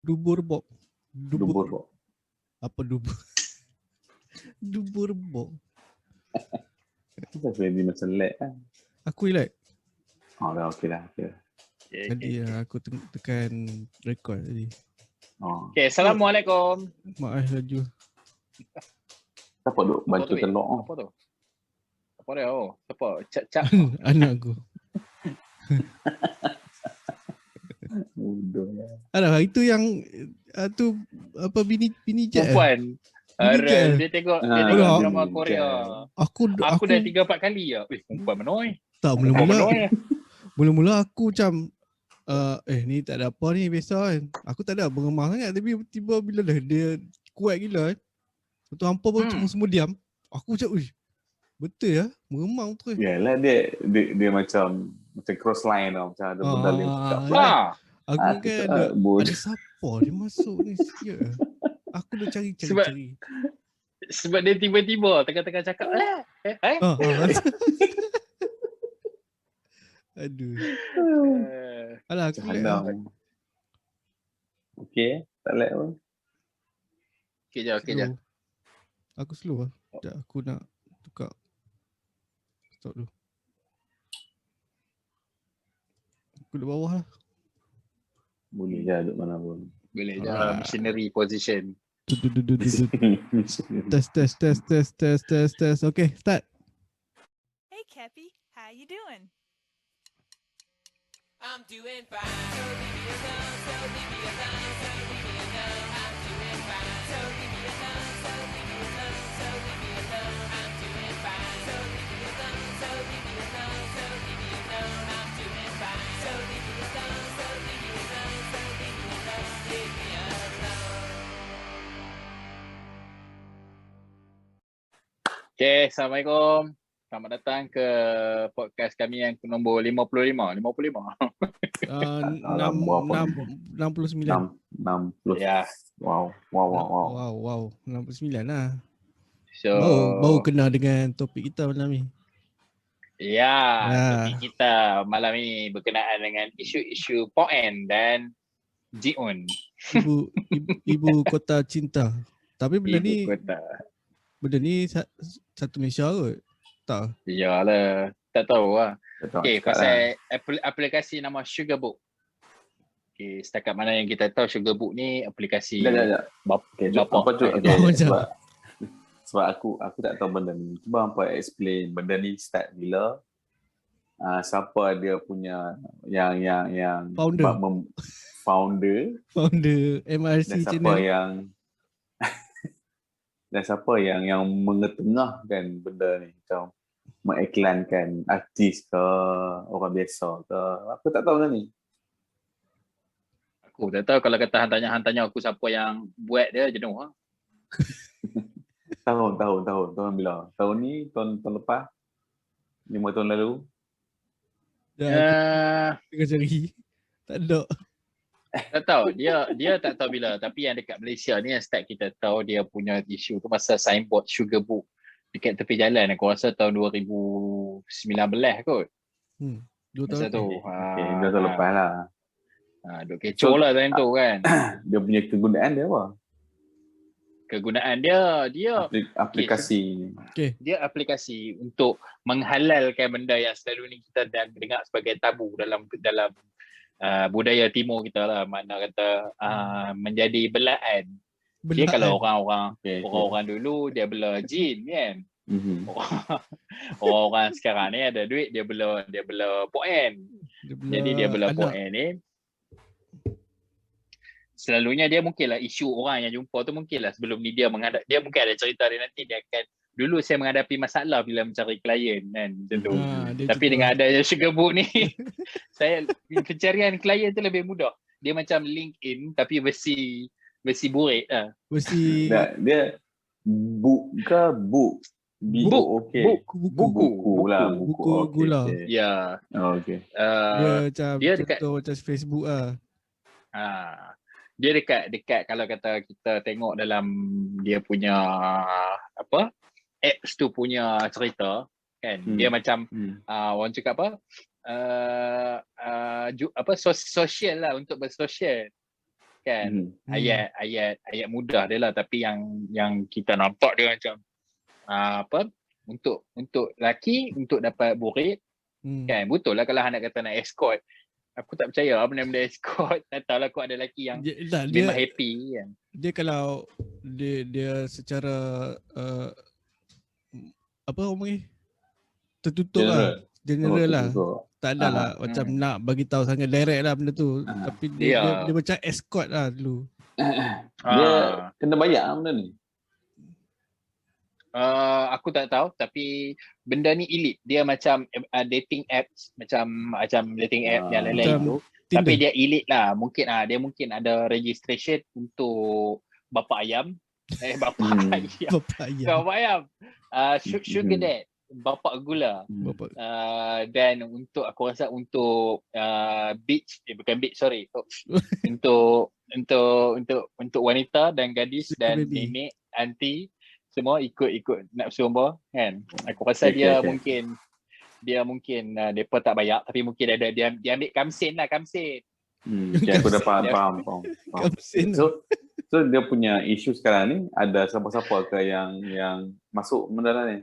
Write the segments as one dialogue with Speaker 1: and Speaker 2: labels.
Speaker 1: Dubur bob.
Speaker 2: Dubur kok.
Speaker 1: Apa dubur? Dubur bob.
Speaker 2: Kita jadi macam lag kan.
Speaker 1: Aku relax.
Speaker 2: Dah okey dah.
Speaker 1: Tadi aku tekan record tadi.
Speaker 3: Okay, Assalamualaikum.
Speaker 1: Maaf laju.
Speaker 2: Siapa duk bantu telok?
Speaker 3: Apa tu? Apa dia? Siapa? Cap.
Speaker 1: Anak aku.
Speaker 2: Bodoh ya.
Speaker 1: Alah, itu yang tu apa bini jet.
Speaker 3: Perempuan. Dia tengok drama Korea. Aku dah 3-4 kali ya. Perempuan mana
Speaker 1: tak mula-mula aku macam ni tak ada apa ni biasa kan. Aku tak ada bergemah sangat, tapi tiba bila dah dia kuat gila kan. Betul hampa pun semua diam. Aku macam betul ya, meremang tu.
Speaker 2: Yalah dia macam cross line tau, macam ada benda lain cakap.
Speaker 1: Aku kan ada siapa dia masuk ni sikit. Aku dah cari.
Speaker 3: Sebab dia tiba-tiba tengah-tengah cakap
Speaker 1: Aduh. Alah aku
Speaker 2: okey, tak lag pun.
Speaker 3: Okey je.
Speaker 1: Aku slow lah. Sekejap aku nak tukar. Stop dulu. Aku duduk bawah lah.
Speaker 2: Boleh je duduk mana pun.
Speaker 3: Boleh je. Missionary position.
Speaker 1: Test. Okay, start.
Speaker 4: Hey, Kepi, how you doing?
Speaker 5: I'm doing fine. So leave me alone, so leave me alone, so leave me alone. I'm doing fine. So leave me alone, so leave me alone, so leave me alone. I'm doing fine. So leave me alone, so leave me alone, so leave me alone. I'm doing fine. So leave me alone, so leave me alone, so leave me alone, leave me alone.
Speaker 3: Okay, Assalamualaikum. Selamat datang ke podcast kami yang nombor 55.
Speaker 1: 69.
Speaker 3: Ya.
Speaker 2: Wow.
Speaker 1: 69 lah.
Speaker 3: So
Speaker 1: baru kenal dengan topik kita malam ni.
Speaker 3: Topik kita malam ni berkenaan dengan isu-isu Poen dan Ji-un.
Speaker 1: Ibu kota cinta. Tapi benda ni satu Malaysia kot. Tak.
Speaker 3: Iyalah, tak tahu lah. Okay, pasal aplikasi nama Sugarbook. Okay, setakat mana yang kita tahu Sugarbook ni aplikasi
Speaker 2: Apa tu? Sebab aku tak tahu benda ni. Cuba hampa explain benda ni start bila, siapa dia punya yang founder
Speaker 1: MRC channel.
Speaker 2: Dan siapa yang mengetengahkan benda ni, macam mengiklankan artis ke orang biasa ke. Aku tak tahu benda ni.
Speaker 3: Aku tak tahu, kalau kata tanya aku siapa yang buat dia jenuh lah.
Speaker 2: Tahun bila? Tahun ni, tahun lepas? 5 tahun lalu?
Speaker 1: Tengah cari. Tak ada.
Speaker 3: Tak tahu, dia tak tahu bila. Tapi yang dekat Malaysia ni yang start kita tahu dia punya isu tu masa signboard Sugarbook dekat tepi jalan. Aku rasa tahun 2019 kot.
Speaker 1: 2 tahun
Speaker 3: tu.
Speaker 2: Okay, 2 tahun lepas lah.
Speaker 3: Duk kecoh lah time tu kan.
Speaker 2: Dia punya kegunaan dia apa?
Speaker 3: Kegunaan dia
Speaker 2: aplikasi.
Speaker 1: Okay.
Speaker 3: Dia aplikasi untuk menghalalkan benda yang selalu ni kita dengar sebagai tabu dalam budaya timur kita lah, mana kata menjadi belaan. Dia kalau orang dulu dia bela jin kan. Orang sekarang ni ada duit dia bela Poen. Jadi dia bela Poen ni. Selalunya dia mungkinlah isu orang yang jumpa tu mungkinlah sebelum ni dia mungkin ada cerita dia nanti dia akan dulu saya menghadapi masalah bila mencari klien kan macam tu. Tapi dengan adanya Sugarbook ni saya pencarian klien tu lebih mudah. Dia macam LinkedIn tapi versi burik lah.
Speaker 2: Dia book ke book? Buku lah. Ya. Okey.
Speaker 1: Dia dekat macam Facebook lah.
Speaker 3: Dia dekat kalau kata kita tengok dalam dia punya apps tu punya cerita kan, dia macam orang cakap sosial lah, untuk bersosial. kan. Ayat mudah dia lah, tapi yang kita nampak dia macam untuk lelaki untuk dapat burit kan, betul lah kalau anak kata nak escort. Aku tak percaya benda-benda escort. Tak tahulah kau ada lelaki yang memang happy kan.
Speaker 1: Dia kalau dia secara apa orang tertutup general lah. Tak ada lah macam nak bagi tahu sangat direct lah benda tu. Tapi dia macam escort lah dulu.
Speaker 2: Dia kena bayar benda ni.
Speaker 3: Aku tak tahu, tapi benda ni elite. Dia macam dating apps, macam dating app yang lain-lain tu. Tapi dia elite lah. Dia mungkin ada registration untuk bapa ayam. Bapa ayam. Sugar dad. Bapa gula. Dan untuk aku rasa untuk beach, bukan beach, sorry. untuk wanita dan gadis dan nenek, aunty, semua ikut nafsu hamba kan. Aku rasa dia mungkin depa tak bayar, tapi mungkin ada dia ambil kamsen lah, kamsen.
Speaker 2: Aku dah faham. So dia punya isu sekarang ni ada siapa-siapa ke yang masuk benda ni?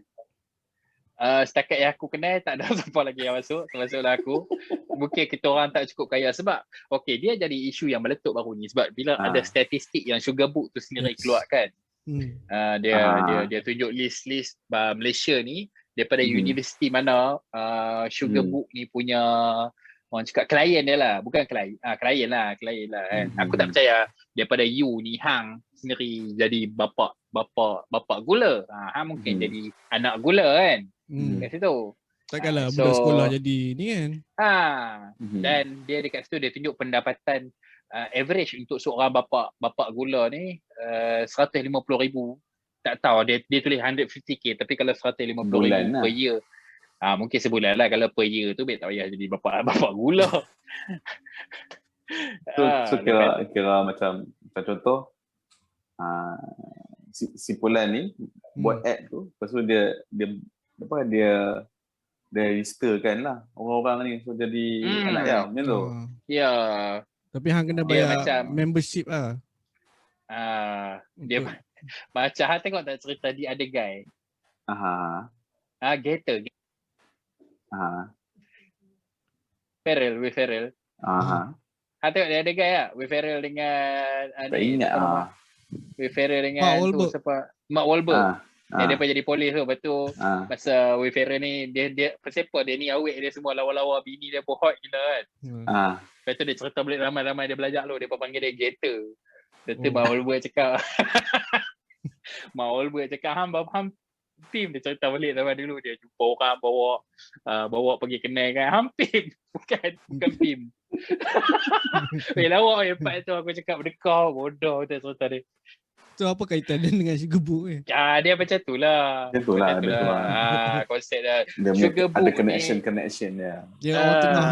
Speaker 3: Setakat yang aku kenal tak ada siapa lagi yang masuk, termasuklah aku. Mungkin kita orang tak cukup kaya sebab dia jadi isu yang meletup baru ni sebab bila ada statistik yang Sugar Book tu sendiri keluarkan. Dia tunjuk list Malaysia ni daripada universiti mana Sugar Book ni punya orang cakap klien dia lah, bukan klien lah kan. Aku tak percaya daripada U ni hang sendiri jadi bapa gula. Hang mungkin jadi anak gula kan. Kat situ.
Speaker 1: Takkanlah budak sekolah jadi ni kan.
Speaker 3: Dan dia dekat situ dia tunjuk pendapatan average untuk seorang bapa gula ni 150,000. Tak tahu dia tulis 150k, tapi kalau 150,000 per year mungkin sebulan lah. Kalau per year tu tak payah jadi bapa gula.
Speaker 2: So kira macam contoh si Polan ni buat ad tu, lepas tu dia registerkan lah orang-orang ni so jadi anak dia macam tu.
Speaker 3: Ya.
Speaker 1: Tapi hang kena bayar macam membership lah.
Speaker 3: Dia macam hang tengok tak cerita di ada guy. Gator. Feral. Hang tengok dia ada guy lah. With Feral dengan
Speaker 2: tak ingat
Speaker 3: With Feral dengan tu siapa? Mark Wahlberg. Dia jadi polis tu. Lepas tu masa With Feral ni dia persepa dia ni awet dia semua lawa-lawa, bini dia pun hot gila kan. Lepas tu dia cerita balik ramai-ramai dia belajar lu, dia panggil dia Gator. Lepas tu Mark Wahlberg cakap ham pim, dia cerita balik zaman dulu dia jumpa orang bawa pergi kenal kan, ham pim bukan pim. Lawak yang part tu aku cakap berdekah bodoh tu cerita dia.
Speaker 1: So apa kaitan dia dengan Sugar Book ni?
Speaker 3: Dia macam tu lah. Konsep dia Sugar Book
Speaker 2: ada connection dia.
Speaker 1: Dia orang tengah.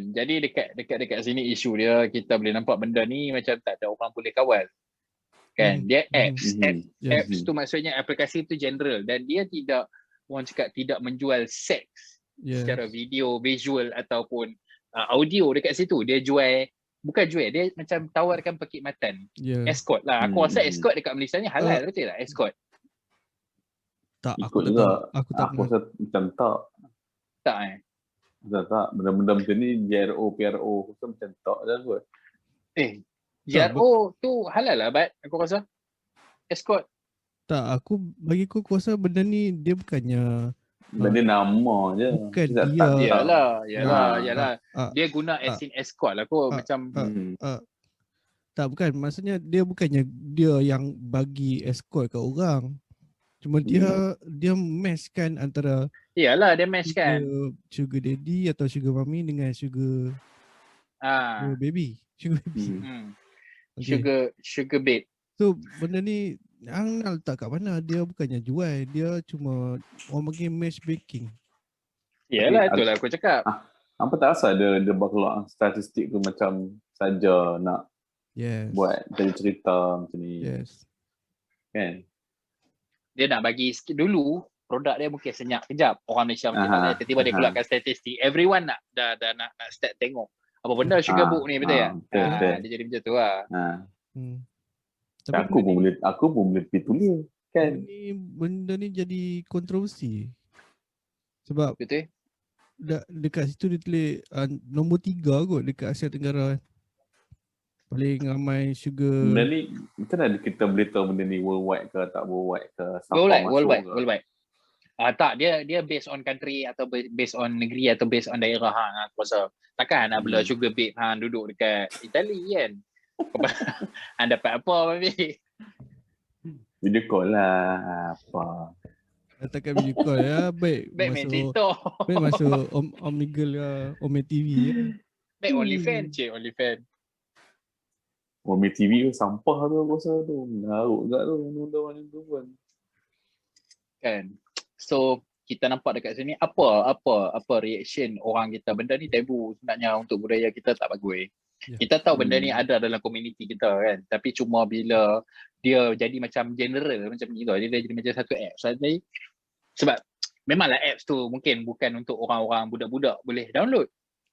Speaker 3: Jadi dekat sini isu dia kita boleh nampak benda ni macam tak ada orang boleh kawal. Kan dia apps tu maksudnya aplikasi tu general dan dia tidak orang cakap tidak menjual seks secara video, visual ataupun audio dekat situ. Dia bukan jual, dia macam tawarkan perkhidmatan. Escort lah. Aku rasa escort dekat Malaysia ni halal betul tak escort?
Speaker 1: Tak,
Speaker 2: aku rasa macam tak. Tak. Benda-benda macam ni JRO, PRO macam tak dah kot.
Speaker 3: JRO tu halal lah Bat, aku rasa. Escort.
Speaker 1: Tak, bagi aku rasa benda ni dia bukannya
Speaker 2: dia nama je.
Speaker 1: Bukan dia.
Speaker 3: Yalah. Dia guna as in escort lah kot macam
Speaker 1: tak, bukan. Maksudnya dia bukannya dia yang bagi escort ke orang. Cuma dia matchkan antara
Speaker 3: dia matchkan
Speaker 1: sugar daddy atau sugar mommy dengan sugar baby.
Speaker 3: Sugar babe.
Speaker 1: So benda ni hang nak letak kat mana? Dia bukannya jual, dia cuma orang panggil matchmaking.
Speaker 3: Yalah, itulah aku cakap.
Speaker 2: Apa tak rasa dia keluar statistik tu macam saja nak buat jadi cerita macam ni. Kan?
Speaker 3: Dia nak bagi sikit dulu, produk dia mungkin senyap kejap. Orang Malaysia mungkin tak, tiba-tiba dia keluarkan statistik. Everyone dah nak start tengok. apa benda sugar book ni, betul tak?
Speaker 2: Betul.
Speaker 3: Dia jadi macam tu lah.
Speaker 1: Tapi
Speaker 2: Aku pun boleh pergi tulis kan.
Speaker 1: Benda ni jadi kontroversi. Sebab
Speaker 3: Betul?
Speaker 1: dekat situ dia tulis nombor 3 kot dekat Asia Tenggara. Paling ramai sugar.
Speaker 2: Benda ni macam mana kita boleh tahu benda ni worldwide ke tak worldwide ke? Sampai
Speaker 3: Worldwide. Tak, dia based on country atau based on negeri atau based on daerah aku rasa. Takkan nak bela sugar babe duduk dekat Itali kan. Han dapat apa babi?
Speaker 2: Video call lah apa.
Speaker 1: Takkan video call ya. Baik masuk Omegle ke Ome TV ya.
Speaker 3: Baik OnlyFans.
Speaker 2: Ome TV tu sampah tu aku rasa tu. Larut kat tu benda tu pun.
Speaker 3: Kan. So kita nampak dekat sini apa reaction orang kita. Benda ni tabu sebenarnya untuk budaya kita, tak bagus. Kita tahu benda ni ada dalam komuniti kita kan, tapi cuma bila dia jadi macam general macam ni tu, dia jadi macam satu apps tadi. Sebab memanglah apps tu mungkin bukan untuk orang-orang budak-budak boleh download,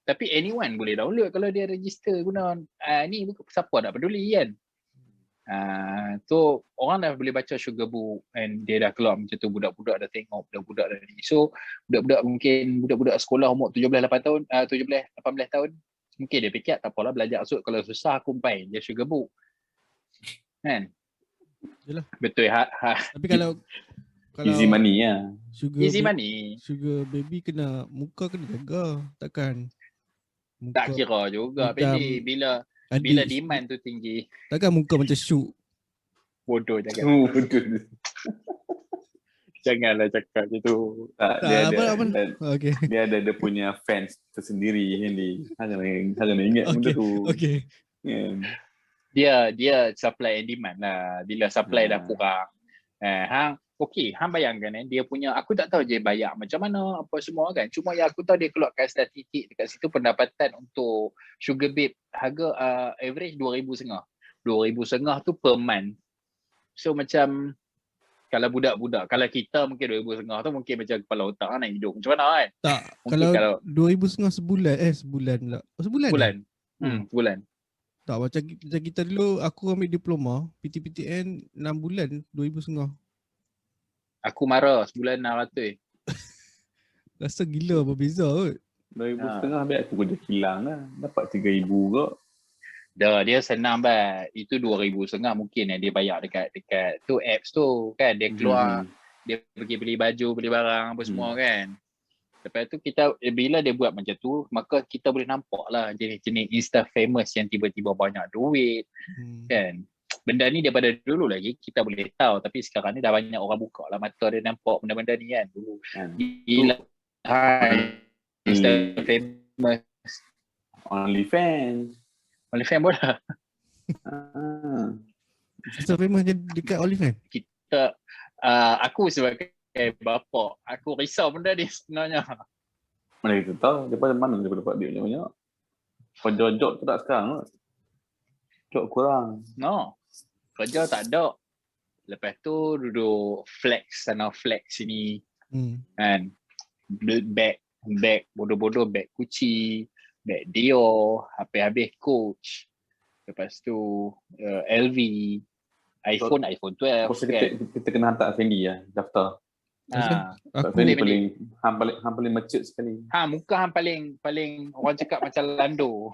Speaker 3: tapi anyone boleh download kalau dia register guna. Ni siapa tak peduli kan. So orang dah boleh baca sugar book and dia dah keluar macam tu, budak-budak dah tengok, budak-budak dah ni. So budak-budak sekolah umur 17-18 tahun, 17-18 tahun, mungkin dia fikir tak apalah belajar so kalau susah aku main dia sugar book. Kan?
Speaker 1: Yalah.
Speaker 3: Betul.
Speaker 1: Tapi kalau
Speaker 2: easy money lah.
Speaker 1: Money. Sugar baby muka kena jaga, takkan.
Speaker 3: Tak kira juga Pedi, bila demand tu tinggi.
Speaker 1: Takkan muka macam Syuk.
Speaker 3: Bodoh jangan. Bodoh. Janganlah cakap macam tu.
Speaker 2: Dia ada dia punya fans tersendiri Hendy. Hanya ingat benda tu.
Speaker 1: Okay.
Speaker 3: Dia supply and demand lah. Bila supply dah kurang. Hang bayangkan dia punya, aku tak tahu dia bayar macam mana apa semua kan. Cuma yang aku tahu dia keluarkan statistik dekat situ, pendapatan untuk sugar babe harga average 2,500. 2,500 tu per month. So macam kalau budak-budak, kalau kita mungkin 2,500 tu mungkin macam kepala otak nak hidup macam mana kan.
Speaker 1: Tak, kalau 2,500 sebulan pula. Sebulan.
Speaker 3: Sebulan.
Speaker 1: Tak, macam kita dulu aku ambil diploma PTPTN 6 bulan 2,500.
Speaker 3: Aku marah sebulan 600.
Speaker 1: Rasa gila berbeza kot.
Speaker 2: 2,500 ambil aku kerja kilang lah. Dapat 3,000 kot.
Speaker 3: Dah, dia senang bah. Itu 2,500 mungkin yang dia bayar dekat tu apps tu kan. Dia keluar, dia pergi beli baju, beli barang apa semua kan. Lepas tu bila dia buat macam tu, maka kita boleh nampak lah jenis-jenis Insta famous yang tiba-tiba banyak duit kan. Benda ni daripada dulu lagi kita boleh tahu, tapi sekarang ni dah banyak orang buka lah mata dia nampak benda-benda ni kan. Dulu gila. Insta famous.
Speaker 2: OnlyFans
Speaker 3: boleh.
Speaker 1: Insta famous dekat OnlyFans.
Speaker 3: Aku sebagai bapa, aku risau benda ni sebenarnya.
Speaker 2: Mana kita tahu daripada mana dia dapat duit banyak. Kerja job tu tak sekarang kot. Job kurang.
Speaker 3: Kerja tak ada. Lepas tu duduk flex sana flex sini. Kan. Bag bodoh-bodoh, bag Gucci, bag Dior, habis Coach. Lepas tu LV, iPhone 12
Speaker 2: kan. Kita kena hantar Fendi lah daftar. Fendi paling mature sekali.
Speaker 3: Muka hang paling orang cakap macam Lando.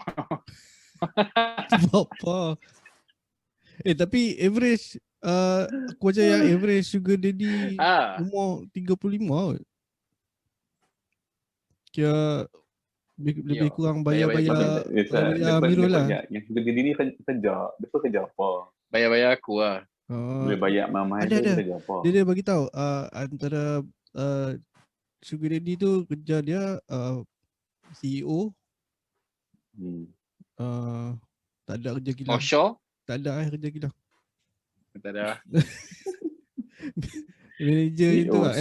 Speaker 1: Apa? Tapi average aku baca yang average sugar daddy umur 35 kot. Kira lebih kurang bayar Amirul lah.
Speaker 2: Yang sugar daddy ni kerja. Dia kerja apa?
Speaker 3: Bayar aku lah.
Speaker 2: Boleh bayar mama dia kerja apa?
Speaker 1: Dia bagi tahu antara sugar daddy tu kerja dia CEO. Tak ada kerja gila.
Speaker 3: Offshore?
Speaker 1: Tak ada kerja gila.
Speaker 3: Tak ada.
Speaker 1: Manager itu lah.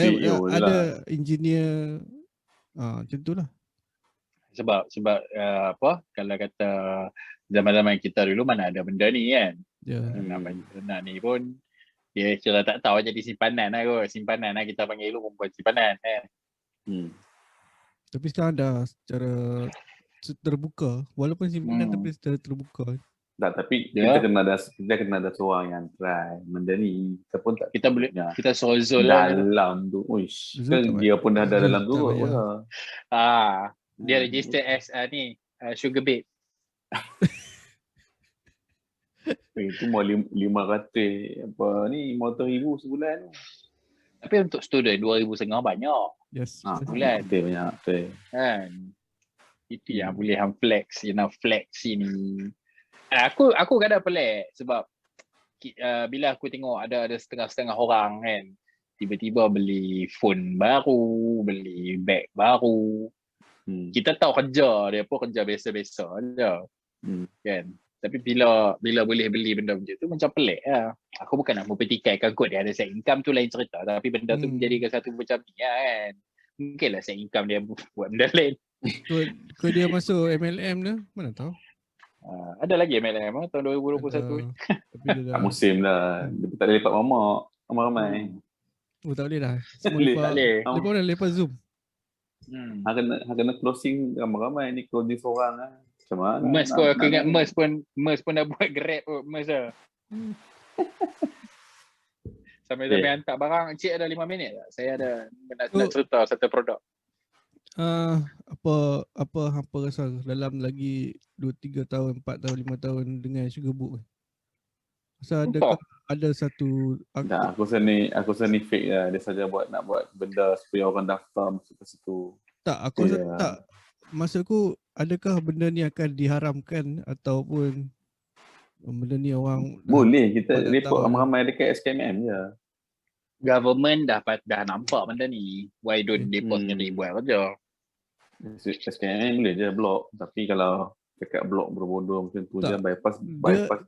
Speaker 1: Ada engineer. Macam tu lah.
Speaker 3: Sebab kalau kata zaman-zaman kita dulu mana ada benda ni kan. Nak ni pun dia kira tak tahu jadi simpanan lah kot. Simpanan lah kita panggil dulu perempuan simpanan kan.
Speaker 1: Tapi sekarang dah terbuka. Walaupun simpan tapi secara terbuka.
Speaker 2: Tak, tapi
Speaker 3: Ya.
Speaker 2: kita kena ada seorang yang try benda ni. Kita pun tak
Speaker 3: Kita boleh
Speaker 2: punya
Speaker 3: kita suruh Zul lah.
Speaker 2: dalam tu. Uish,
Speaker 1: Zul
Speaker 2: kan
Speaker 1: tak
Speaker 2: dia pun dah ada
Speaker 1: Zul
Speaker 2: dalam
Speaker 1: tak
Speaker 2: tu kot
Speaker 1: payah.
Speaker 2: pula.
Speaker 3: Dia register as ni sugar babe.
Speaker 2: Itu mau 500 apa ni 500,000 sebulan.
Speaker 3: Tapi untuk student 2,500 banyak
Speaker 1: Yes.
Speaker 3: bulan.
Speaker 2: Betul banyak betul.
Speaker 3: Kan. Itu yang boleh hang flex, flex ini. Aku kadang pelik sebab bila aku tengok ada setengah-setengah orang kan tiba-tiba beli phone baru, beli bag baru. Kita tahu kerja dia pun kerja biasa-biasa je. Kan. Tapi bila boleh beli benda macam tu macam pelik lah. Aku bukan nak mempertikaikan kot dia ada side income tu lain cerita. Tapi benda tu menjadikan satu macam ni lah kan. Mungkinlah side income dia buat benda lain.
Speaker 1: Kau dia masuk MLM tu? Mana tahu.
Speaker 3: Ada lagi MLM tahun 2021.
Speaker 1: Tapi dia
Speaker 2: Tak musim dah. Dia tak boleh lepak mamak. Ramai-ramai.
Speaker 1: tak boleh dah. Semua
Speaker 2: Boleh,
Speaker 1: lepak.
Speaker 3: tak boleh.
Speaker 1: Lepas mana lepas Zoom.
Speaker 2: Hang kena closing ramai-ramai ni closing seorang lah. Macam mana?
Speaker 3: Merz pun aku ingat Merz pun dah buat Grab kot Merz lah. Sampai hantar barang. Cik ada 5 minit tak? Saya ada nak cerita satu produk.
Speaker 1: Apa hampa rasa dalam lagi 2-3 tahun, 4 tahun, 5 tahun dengan Sugarbook? Rasa ada satu
Speaker 2: aku rasa ni fake lah. Dia saja nak buat benda supaya orang daftar masuk ke situ.
Speaker 1: Tak, aku rasa tak. Maksudku, adakah benda ni akan diharamkan ataupun benda ni orang
Speaker 2: boleh kita report ramai-ramai dekat SKMM je.
Speaker 3: Government dah nampak benda ni. Why don't depa sendiri buat kerja?
Speaker 2: SKMM boleh je blok. Tapi kalau dekat blok berbodoh macam tu je bypass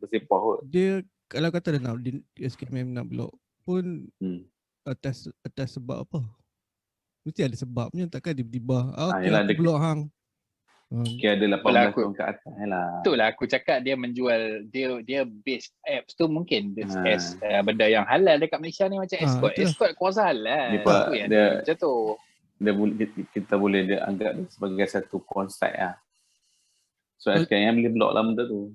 Speaker 2: bersepah kot.
Speaker 1: Dia kalau kata dia nak SKMM nak blok pun atas sebab apa? Mesti ada sebabnya, takkan tiba-tiba okey aku blok hang.
Speaker 2: Mungkin ada 18 tahun ke atas lah.
Speaker 3: Betul lah aku cakap dia menjual dia base apps tu mungkin as benda yang halal dekat Malaysia ni macam escort. Escort kuasa halal. Dia macam tu.
Speaker 2: Kita boleh dia anggap dia sebagai satu konsep lah. So SKM boleh block lah benda tu.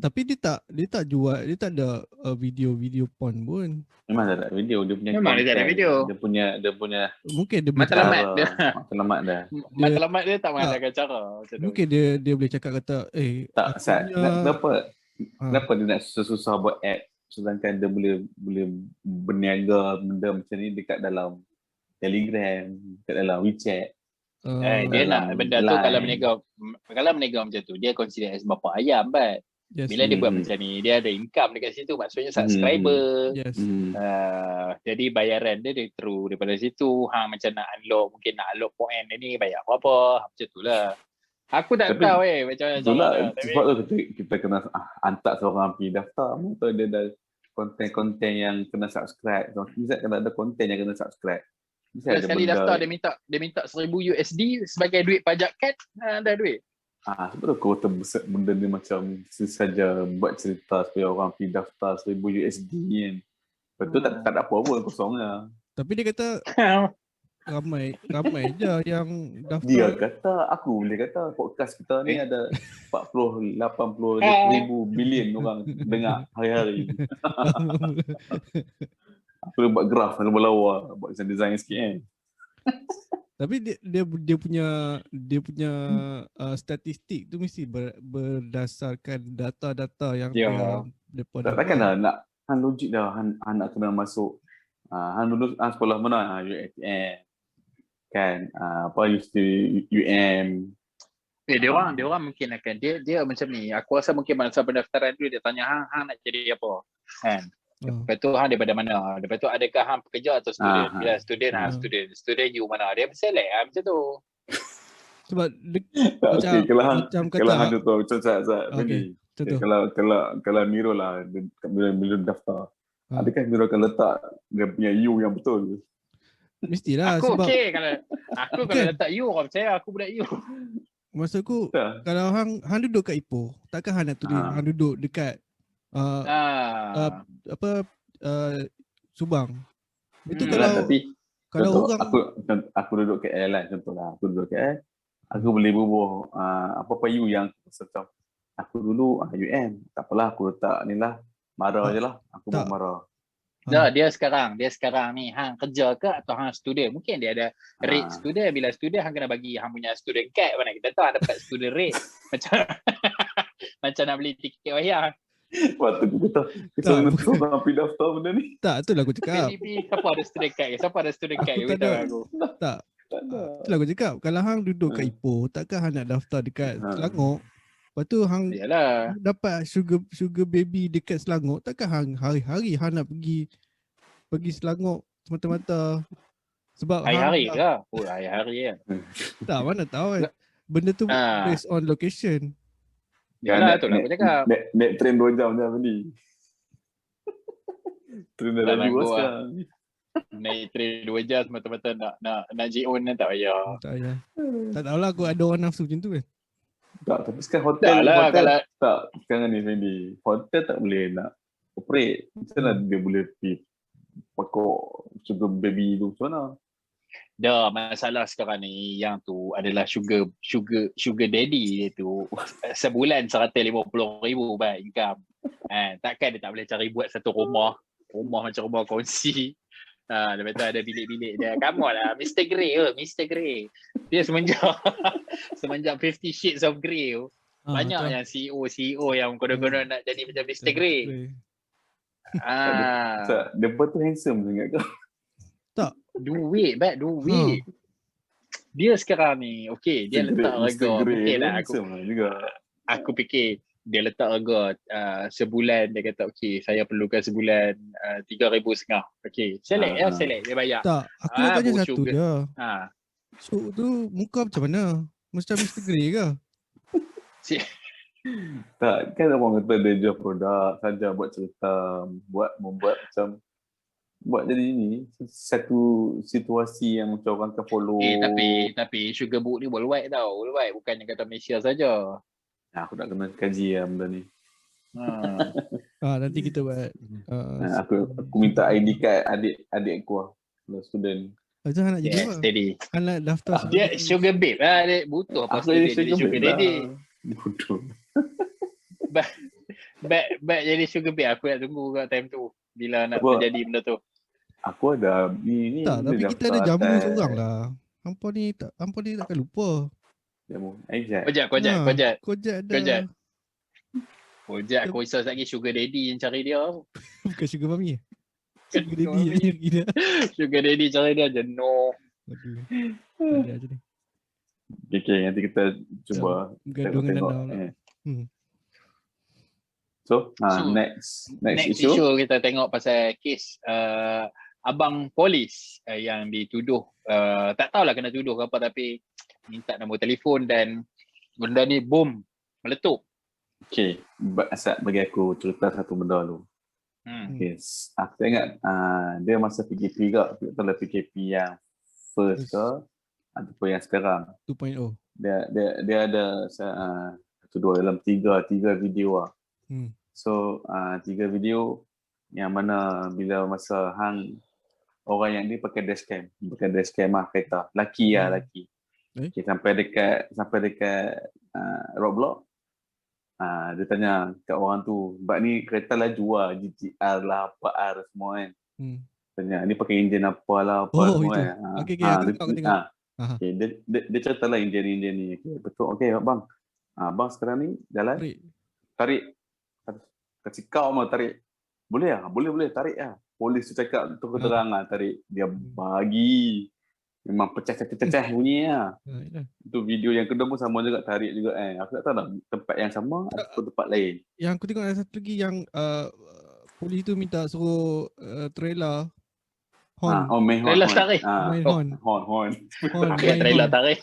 Speaker 1: Tapi dia tak jual, dia tak ada video porn pun.
Speaker 2: Memang tak ada video, dia punya
Speaker 3: memang dia tak ada video.
Speaker 2: Dia punya
Speaker 1: mungkin dia
Speaker 3: matlamat dia.
Speaker 2: Matlamat
Speaker 3: dia tak mengadakan cara macam tu.
Speaker 1: Mungkin dia boleh cakap kata
Speaker 2: tak kenapa dia nak susah buat app sedangkan dia boleh berniaga benda macam ni dekat dalam Telegram, dekat dalam WeChat.
Speaker 3: Dia nak benda tu kalau berniaga macam tu dia consider as bapa ayam kan. Bila dia buat macam ni dia ada income dekat situ, maksudnya subscriber. Jadi bayaran dia through daripada situ. Macam nak unlock point ni bayar apa macam tu lah. Aku tak tahu macam mana.
Speaker 2: Sebab tu kita kena hantar seorang pergi daftar. Atau dia ada konten-konten yang kena subscribe. Misalnya kena ada konten yang kena subscribe.
Speaker 3: Sekali daftar dia minta $1,000 sebagai duit pajak kan, ada duit.
Speaker 2: Sebab tu kau terbesar benda ni macam saja buat cerita supaya orang pergi daftar $1,000 kan. Betul tak ada apa pun kosongnya.
Speaker 1: Tapi dia kata ramai je yang daftar.
Speaker 2: Dia kata, aku boleh kata podcast kita ni ada 80 ribu bilion orang dengar hari-hari. Aku buat graf lawa buat design sikit kan.
Speaker 1: Tapi dia punya statistik tu mesti berdasarkan data-data yang
Speaker 2: daripada takkanlah nak logik dah nak kena masuk lulus sekolah mana UiTM kan UM.
Speaker 3: Dia orang mungkin akan dia macam ni. Aku rasa mungkin masa pendaftaran tu dia tanya hang nak jadi apa kan. Lepas tu daripada mana? Lepas tu adakah hang pekerja atau student? Bila student you mana? Dia select macam tu.
Speaker 1: Sebab
Speaker 2: kalau hang tu kalau Miro lah bila daftar. Adakah Miro akan letak dia punya you yang betul?
Speaker 1: Mestilah
Speaker 3: aku
Speaker 1: sebab
Speaker 3: kalau letak you orang percaya aku budak you.
Speaker 1: Maksudku kalau hang duduk kat Ipoh, takkan hang nak tulis hang duduk dekat Subang. Itu kalau
Speaker 2: tapi
Speaker 1: orang
Speaker 2: aku duduk KL lah contohlah. Aku duduk KL. Aku boleh bubuh apa-apa you yang macam aku dulu UM. Tak apalah aku letak ni lah. Marah je lah. Aku
Speaker 1: tak.
Speaker 2: mau marah.
Speaker 3: Dia sekarang ni hang kerja ke atau hang student? Mungkin dia ada rate student. Bila student hang kena bagi hang punya student card, mana kita tahu hang dapat student rate. Macam nak beli tiket wayang.
Speaker 2: Waktu aku kata kita nak pergi daftar benda ni.
Speaker 1: Tak, itulah aku cakap.
Speaker 3: Siapa ada student card? Siapa ada student card?
Speaker 1: Aku tak
Speaker 3: Beritahu
Speaker 1: ada.
Speaker 3: aku.
Speaker 1: Tak.
Speaker 2: Tak ada.
Speaker 1: Itulah aku cakap. Kalau hang duduk kat Ipoh, takkan hang nak daftar dekat Selangor. Lepas tu hang
Speaker 3: Yalah.
Speaker 1: dapat sugar baby dekat Selangor, takkan hang hari-hari hang nak pergi Selangor semata-mata sebab
Speaker 3: Hari-hari ke? Oh, hari-hari ya.
Speaker 1: Tak, mana tahu kan. Benda tu based on location.
Speaker 3: Yalah, tu lah aku cakap.
Speaker 2: Naik train 2 jam je beli. Train dah lalu sekarang.
Speaker 3: Naik train 2 jam semata-mata nak J-on tak payah.
Speaker 1: Tak payah. Tak tahulah aku ada orang nafsu macam tu kan.
Speaker 2: Tak, tapi sekarang hotel tak. Sekarang ni Fendi. Hotel tak boleh nak operate. Macam mana dia boleh pergi pakok sugar baby tu macam mana?
Speaker 3: Dah, masalah sekarang ni yang tu adalah sugar daddy dia tu sebulan 150,000 baik income. Takkan dia tak boleh cari buat satu rumah macam rumah kongsi. Lepas tu ada bilik-bilik dia. Come on lah, Mr. Grey Mr. Grey. Dia semenjak 50 Shades of Grey tu, banyak yang CEO yang konon-konon nak jadi macam Mr. Grey.
Speaker 2: Dia betul handsome sangat ke?
Speaker 1: Tak.
Speaker 3: Duit. Dia sekarang ni, okey, dia letak harga. Okey lah aku fikir dia letak harga sebulan, dia kata okey, saya perlukan sebulan 3,500. Okey, select dia bayar.
Speaker 1: Tak, aku nak tanya satu
Speaker 3: sugar.
Speaker 1: je. So tu muka macam mana? Macam Mr. Grey ke?
Speaker 2: Tak, kan orang kata dia jual produk saja, buat cerita, membuat macam buat jadi ni satu situasi yang macam orang akan follow.
Speaker 3: Tapi Sugar Book ni worldwide tau. Worldwide, bukannya kata Malaysia saja.
Speaker 2: Aku nak kena kaji benda ni.
Speaker 1: Nanti kita buat.
Speaker 2: Aku minta ID card adik aku lah, student.
Speaker 1: Macam nak jadi apa?
Speaker 3: Steady.
Speaker 1: Nak daftar.
Speaker 3: Dia Sugar Babe lah. Dia butuh apa student jadi Sugar Daddy.
Speaker 2: Butuh.
Speaker 3: Baik jadi Sugar Babe. Aku nak tunggu kat time tu. Bila nak terjadi benda tu.
Speaker 2: Aku ada ni
Speaker 1: tapi kita ada jamu seorang lah. Hampa ni takkan lupa.
Speaker 2: Jamu.
Speaker 3: Kojak
Speaker 1: ada.
Speaker 3: Kojak aku risau lagi Sugar Daddy yang cari dia.
Speaker 1: Bukan Sugar Mami. Sugar Daddy gila.
Speaker 3: Sugar Daddy cari dia jenuh.
Speaker 1: Ada je ni.
Speaker 2: Okay, nanti kita cuba
Speaker 1: tengok.
Speaker 2: So, next issue
Speaker 3: kita tengok pasal kes abang polis yang dituduh, tak tahulah kena tuduh ke apa, tapi minta nombor telefon dan benda ni boom meletup.
Speaker 2: Okay, bagi aku cerita satu benda dulu. Okay, aku ingat dia masa PKP ke, tak tahu lah PKP yang first ke ataupun yang sekarang
Speaker 1: 2.0.
Speaker 2: Dia ada dalam tiga video lah. So 3 video yang mana bila masa hang orang yang dia pakai dashcam kereta laki. Okay, sampai dekat roadblock. Dia tanya kat orang tu, "Bak ni kereta laju lah, GTR lah, apa R semua kan." Tanya, "Ni pakai enjin apa lah, apa semua kan."
Speaker 1: Okay, aku tengok.
Speaker 2: Okay, dia cerita lah enjin ni. Okay, betul. Okay, bang. Bang sekarang ni jalan. Tarik. Kasih kau mau tarik. Boleh lah? Boleh. Tarik lah. Polis tu cakap, tu terang lah tarik. Dia bagi. Memang pecah-pecah bunyi lah. Itu video yang kedua pun sama juga, tarik juga Aku tak tahu lah tempat yang sama atau tempat lain.
Speaker 1: Yang aku tengok ada satu lagi yang polis tu minta suruh trailer horn.
Speaker 3: Trailer tarik.
Speaker 2: Horn.
Speaker 3: Trailer tarik.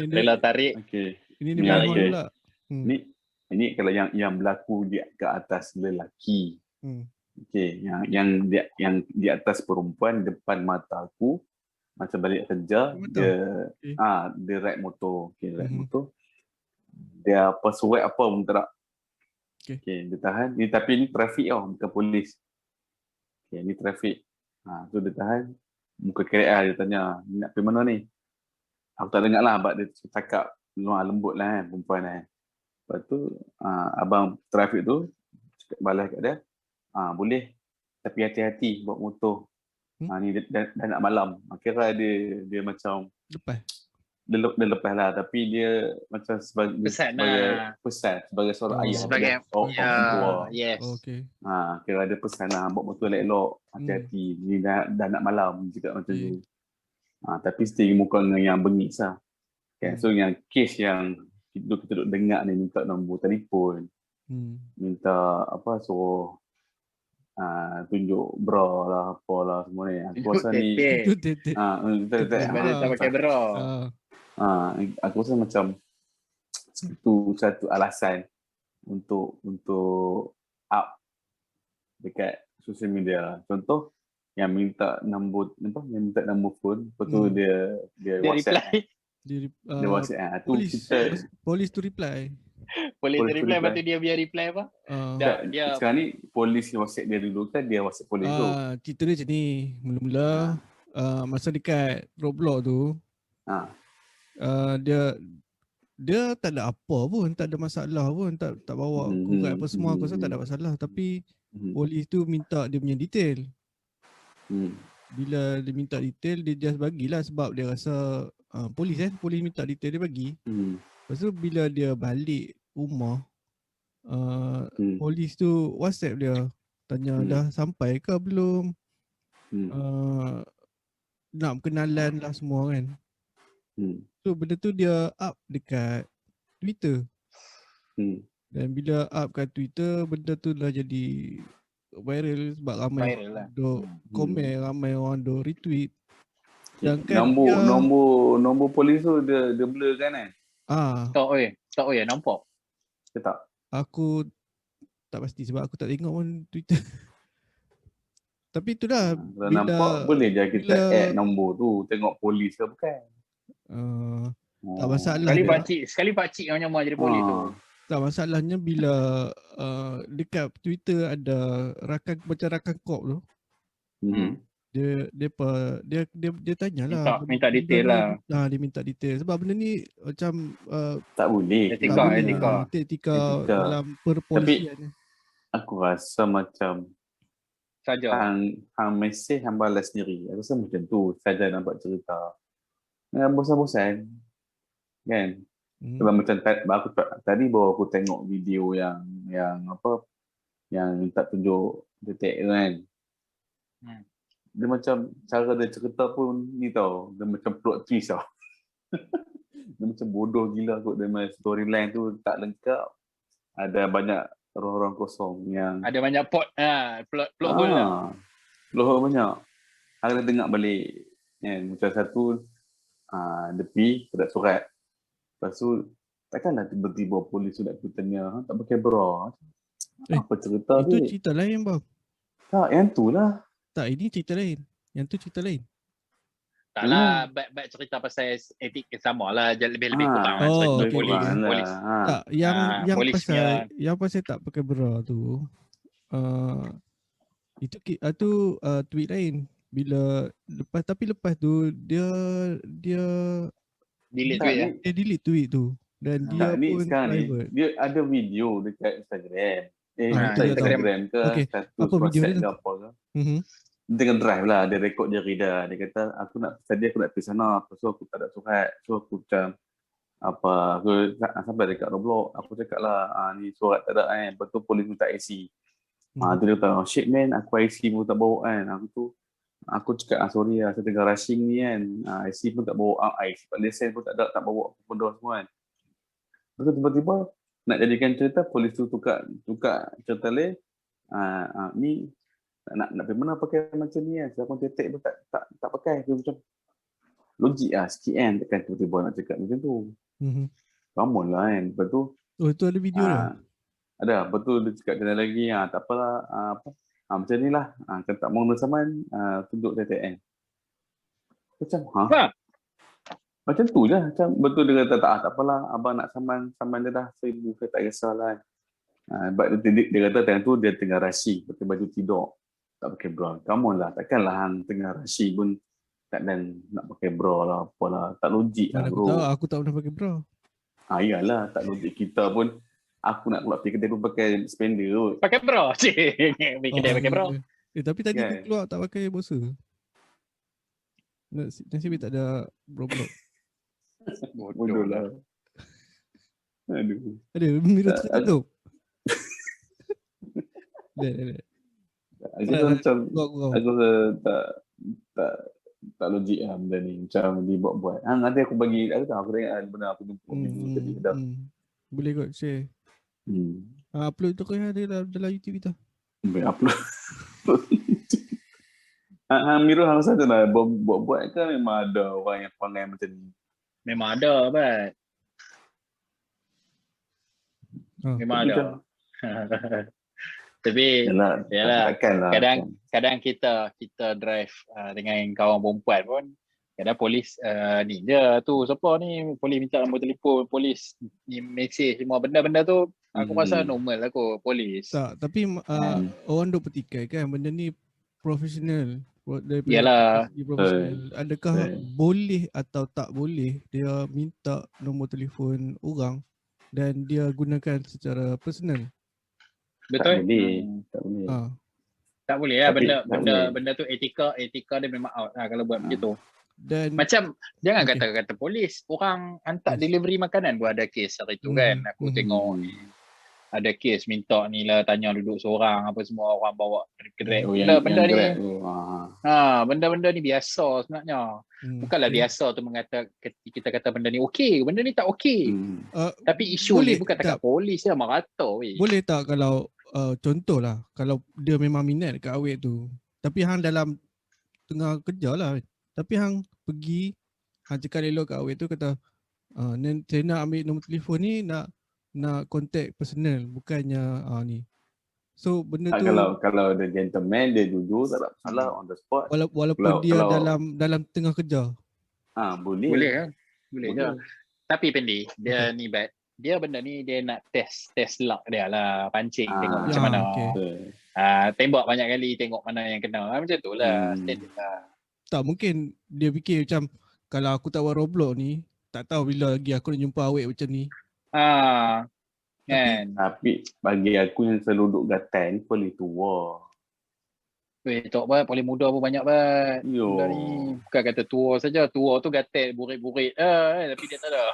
Speaker 3: Trailer tarik.
Speaker 2: Okay.
Speaker 1: Ini dia horn pula.
Speaker 2: Ini kalau yang berlaku di ke atas lelaki. Okay, yang di atas perempuan depan mata aku. Macam balik kerja, dia ride motor. Okay, ride motor. Dia apa surat apa pun tak. Okay, dia tahan. Tapi ni trafik bukan polis. Okay, ni trafik. Tu dia tahan. Muka kerek dia tanya, "Nak pergi mana ni?" Aku tak dengar lah, sebab dia cakap lemah lembut lah kan, perempuan kan. Lepas tu, abang trafik tu cakap balas kat dia, boleh, tapi hati-hati bawa motor. Ni dah nak malam. Akhirnya dia macam
Speaker 1: Lepas.
Speaker 2: Dia lepas lah, tapi dia macam sebagai pesan sebagai seorang ayah,
Speaker 3: sebagai
Speaker 2: orang tua.
Speaker 3: yes.
Speaker 1: Okay.
Speaker 2: Kira ada pesan lah, bawa motor elok-elok, hati-hati, ni dah nak malam, cakap macam tu. Tapi still muka dengan yang bengis lah. Okay, so yang kes yang kita duduk dengar ni, minta nombor telefon, minta suruh tunjuk bra lah, apalah semua ni. Aku rasa ni
Speaker 3: tak pakai bra.
Speaker 2: Aku rasa macam satu alasan untuk up dekat sosial media. Contoh yang minta nombor phone, lepas tu dia WhatsApp. Dia WhatsApp.
Speaker 1: Polis tu reply.
Speaker 3: Polis tu reply, lepas tu dia biar reply apa?
Speaker 2: Dia sekarang ni polis WhatsApp dia dulu kan, dia WhatsApp polis tu.
Speaker 1: Cerita dia macam ni. Mula-mula masa dekat Roblox tu, dia tak ada apa pun, tak ada masalah pun, tak bawa kurat apa semua, aku rasa tak ada masalah. Tapi polis tu minta dia punya detail. Bila dia minta detail, dia just bagilah sebab dia rasa polis minta detail, dia bagi. Lepas tu bila dia balik rumah, polis tu WhatsApp dia, tanya dah sampai ke belum, nak kenalan lah semua kan. So benda tu dia up dekat Twitter. Dan bila up kat Twitter, benda tu dah jadi viral sebab ramai duk komen, ramai orang duk retweet.
Speaker 2: Nombor polis tu dia blur kan
Speaker 3: Tak nampak.
Speaker 2: Ke tak?
Speaker 1: Aku tak pasti sebab aku tak tengok pun Twitter. Tapi itulah,
Speaker 2: bila nampak boleh je kita add nombor tu, tengok polis ke bukan.
Speaker 1: Tak masalah.
Speaker 3: Sekali pakcik yang nyamar jadi polis tu.
Speaker 1: Tak masalahnya bila dekat Twitter ada rakan kop tu. Dia tanyalah,
Speaker 3: minta detail lah.
Speaker 1: Dia minta detail sebab benda ni macam
Speaker 2: tak boleh.
Speaker 1: Etika dalam perpolisian.
Speaker 2: Tapi aku rasa macam
Speaker 3: saja
Speaker 2: hang mesej hang balas sendiri. Aku rasa macam tu saja nampak cerita. Bosan-bosan kan. Sebab macam aku tadi baru aku tengok video yang minta tunjuk detek kan. Dia macam cara dia cerita pun ni tau, dia macam plot twist tau. Dia macam bodoh gila kot, dia macam storyline tu tak lengkap. Ada banyak ruang-ruang kosong yang
Speaker 3: ada banyak plot hole lah.
Speaker 2: Plot hole banyak. Harus dengar balik kan. Macam satu dia pergi tak surat. Lepas tu takkanlah tiba-tiba polis tu nak tanya tak pakai bra. Apa cerita
Speaker 1: itu
Speaker 2: dia?
Speaker 1: Cerita lain bang.
Speaker 2: Tak, yang tu lah.
Speaker 1: Tak, ini cerita lain. Yang tu cerita lain.
Speaker 3: Taklah, baik cerita pasal etik sama lah, lebih kurang cerita polis.
Speaker 1: Tak, yang pasal tak pakai bra tu, itu tweet lain. Lepas tu dia
Speaker 3: delete tweet ya.
Speaker 1: Dia delete tweet tu dan dia
Speaker 2: ni
Speaker 1: pun
Speaker 2: sekarang
Speaker 1: private.
Speaker 2: Dia ada video dekat Instagram.
Speaker 1: Instagram
Speaker 2: ke
Speaker 1: apa video dia
Speaker 2: ke apa ke. Dia tengah drive lah, dia rekod dia reader. Dia kata aku nak pergi sana, so aku tak ada surat. So aku macam aku sampai dekat Roblox, aku cakap lah ni surat tak ada kan. Lepas tu polis minta IC. Tu dia kata shit man, aku IC pun tak bawa kan. Aku cakap sorry lah, saya tengah rushing ni kan. IC pun tak bawa, IC lesen pun tak ada, tak bawa benda semua kan. Lepas tu tiba-tiba nak jadikan cerita, polis tu tukar cerita lain. Ni nak pergi mana pakai macam ni kan. Siapa tetek pun tak pakai. Dia macam logik lah sikit kan. Takkan tiba-tiba nak cakap macam tu. Come on lah kan. Lepas tu
Speaker 1: itu ada video dah?
Speaker 2: Ada. Lepas tu dia cakap kena lagi tak apalah macam ni lah. Kalau tak mahu saman tunjuk tetek kan. Macam macam tu je. Macam betul dia kata tak apalah. Abang nak saman dia dah 1,000 ke tak kisahlah kan. Sebab dia kata time tu dia tengah rushing pakai baju tidur, tak pakai bra. Come on lah, takkanlah hang tengah rushing pun dan nak pakai bra lah apalah, tak logik lah
Speaker 1: Mana aku
Speaker 2: bro.
Speaker 1: tahu, aku tak pernah pakai bra.
Speaker 2: Iyalah, tak logik. Kita pun aku nak keluar pergi kedai pun pakai spender kot.
Speaker 3: Pakai bra. Cik. Pergi kedai pakai bra.
Speaker 1: Tapi tadi aku
Speaker 2: Kan?
Speaker 1: keluar tak pakai boxer. Nasib tak ada bra-bra.
Speaker 2: Bodoh lah. Aduh.
Speaker 1: Ada mirror
Speaker 2: Tak,
Speaker 1: tertutup. Dah.
Speaker 2: Aku rasa macam
Speaker 1: Gua.
Speaker 2: aku rasa tak logik lah benda ni. Macam dibuat-buat. Nanti aku bagi, aku tahu aku tengok benda aku jumpa minggu tadi. Dah.
Speaker 1: Boleh kot share. Upload tu kan ada dalam YouTube kita.
Speaker 2: Boleh upload. Miro hang saja lah buat-buat ke memang ada orang yang pandai macam ni?
Speaker 3: Memang ada, Bat. Memang ada. Tapi yalah, kadang kita drive dengan kawan perempuan pun, kadang polis ni dia tu siapa ni, polis minta nombor telefon, polis ni mesej semua benda-benda tu aku rasa normal aku polis.
Speaker 1: Tak, tapi orang duk petikai kan benda ni profesional.
Speaker 3: Yalah.
Speaker 1: Profesional. Adakah boleh atau tak boleh dia minta nombor telefon orang dan dia gunakan secara personal?
Speaker 3: Betul?
Speaker 2: Tak boleh.
Speaker 3: Tak boleh lah, benda tu etika dia memang out lah kalau buat begitu. Dan macam jangan kata polis, orang hantar delivery makanan pun ada kes hari tu kan. Aku tengok ni ada kes minta ni lah, tanya duduk seorang apa semua, orang bawa Grab. Benda ni benda-benda ni biasa sebenarnya. Bukanlah biasa tu kita kata benda ni okey, benda ni tak okey. Tapi isu ni bukan takat polis lah, merata weh.
Speaker 1: Boleh tak kalau contohlah kalau dia memang minat dekat awet tu, tapi hang dalam tengah kerja lah, tapi hang pergi cakap elok kat awet tu, kata saya nak ambil nombor telefon ni, nak contact personal, bukannya ni. So benda tu
Speaker 2: kalau dia gentleman, dia jujur, tak ada masalah, on the spot.
Speaker 1: Walaupun dia dalam tengah kerja.
Speaker 2: Boleh.
Speaker 3: Boleh kan? Boleh je. Tapi Pendi, dia ni bad. Dia benda ni dia nak test luck dia lah, pancing tengok macam mana. Tembak banyak kali, tengok mana yang kena. Macam tu lah, standard lah.
Speaker 1: Tak, mungkin dia fikir macam kalau aku tak buat Roblox ni, tak tahu bila lagi aku nak jumpa awet macam ni.
Speaker 3: Kan.
Speaker 2: Tapi bagi aku yang selalu duduk gatal ni paling tua.
Speaker 3: Tak buat, paling muda pun banyak banget. Benda ni bukan kata tua saja, tua tu gatal burit-burit tapi dia tak ada.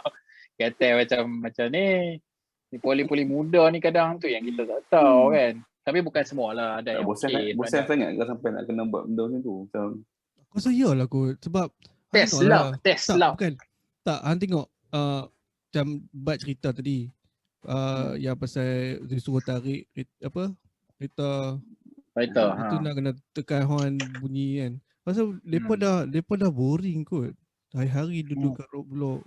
Speaker 3: Gatal macam ni. Ni paling muda ni kadang tu yang kita tak tahu kan. Tapi bukan semua lah, ada yang okey.
Speaker 2: Bosan sangat ke sampai nak kena buat benda macam tu?
Speaker 1: Aku rasa iyalah kot, sebab
Speaker 3: test luck.
Speaker 1: Bukan. Tak, hang tengok macam Bat cerita tadi. Yang pasal disuruh tarik kereta itu nak kena tekan horn bunyi kan. Pasal depa dah boring kot. Hari-hari duduk kat Roblox.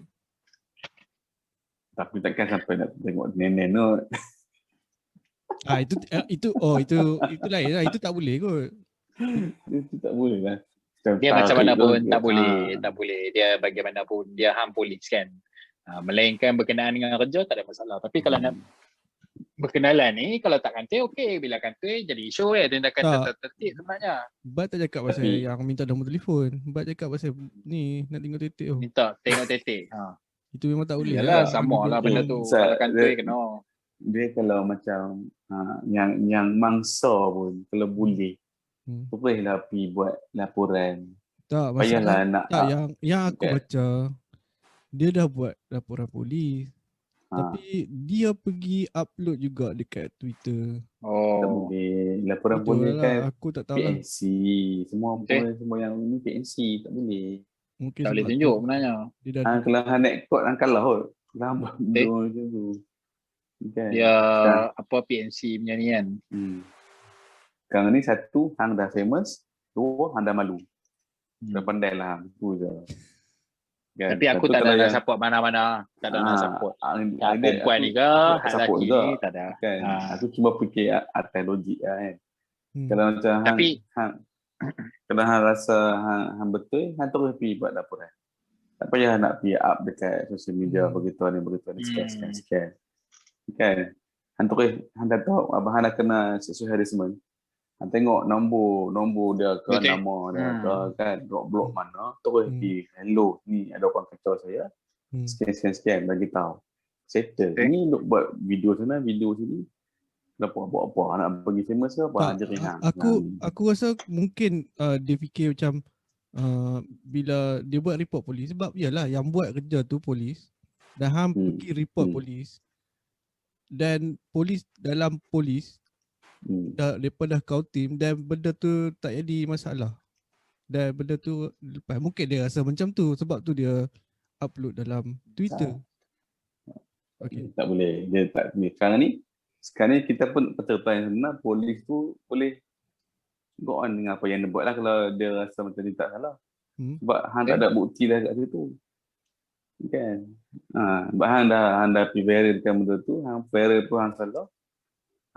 Speaker 2: Tapi takkan sampai nak tengok nenek tu.
Speaker 1: Itu lain lah. Itu tak boleh kot.
Speaker 2: Itu tak boleh lah.
Speaker 3: Dia macam mana pun tak boleh. Dia bagaimanapun dia hang polis kan. Melainkan berkenaan dengan kerja tak ada masalah. Tapi kalau nak berkenalan ni, kalau tak kantor okey, bila kantor jadi isu tindakan tertib sebenarnya.
Speaker 1: Bat tak cakap pasal yang minta nombor telefon. Bat cakap pasal ni nak tengok titik tu.
Speaker 3: Minta tengok titik.
Speaker 1: Itu memang tak boleh.
Speaker 3: Yalah, sama lah benda tu. Kalau kantor kena.
Speaker 2: Dia kalau macam yang mangsa pun kalau boleh bolehlah pergi buat laporan.
Speaker 1: Tak,
Speaker 2: payahlah nak
Speaker 1: yang aku baca dia dah buat laporan polis. Tapi dia pergi upload juga dekat Twitter.
Speaker 2: Tak boleh. Laporan polis kan
Speaker 1: aku tak tahu
Speaker 2: PNC. Semua yang ni PNC tak boleh.
Speaker 1: Mungkin
Speaker 3: tak boleh tunjuk sebenarnya.
Speaker 2: Kalau hang naik court hang kalah kot. Lambat macam tu. Okay.
Speaker 3: Dia apa PNC punya ni kan.
Speaker 2: Sekarang ni satu hang dah famous, dua hang dah malu. Dah pandai lah hang. Tu je.
Speaker 3: Kan? Tapi aku tak ada nak support mana-mana. Tak ada nak support. Perempuan ni ke, lelaki ni tak ada.
Speaker 2: Kan? Aku cuma fikir atas logik lah kan. Kalau macam kalau hang rasa hang betul, hang terus pergi buat laporan. Tak payah nak pergi up dekat sosial media begitu ni sekian. Kan? Hang terus hang dah tahu abang hang dah kena sexual harassment. Tengok nombor dia ke,
Speaker 3: Betul.
Speaker 2: nama dia ke kan, blok mana, terus pergi hello ni ada orang kacau saya, scan bagi tahu, settle. Ni duk buat video sana, video sini, kenapa buat apa, nak pergi famous ke apa, jadi hang.
Speaker 1: Aku rasa mungkin dia fikir macam bila dia buat report polis, sebab yalah yang buat kerja tu polis, dah pergi report polis, dan polis dalam polis daripada kau tim, dan benda tu tak jadi masalah, dan benda tu lepas, mungkin dia rasa macam tu, sebab tu dia upload dalam Twitter.
Speaker 2: Okay. Tak boleh, dia tak boleh. Sekarang ni kita pun betul-betul sebenar, polis tu boleh go on dengan apa yang dia buat lah, kalau dia rasa macam dia tak salah. Sebab hang tak ada bukti dah kat situ kan. Sebab hang dah pergi verifkan benda tu, hang verify tu hang salah,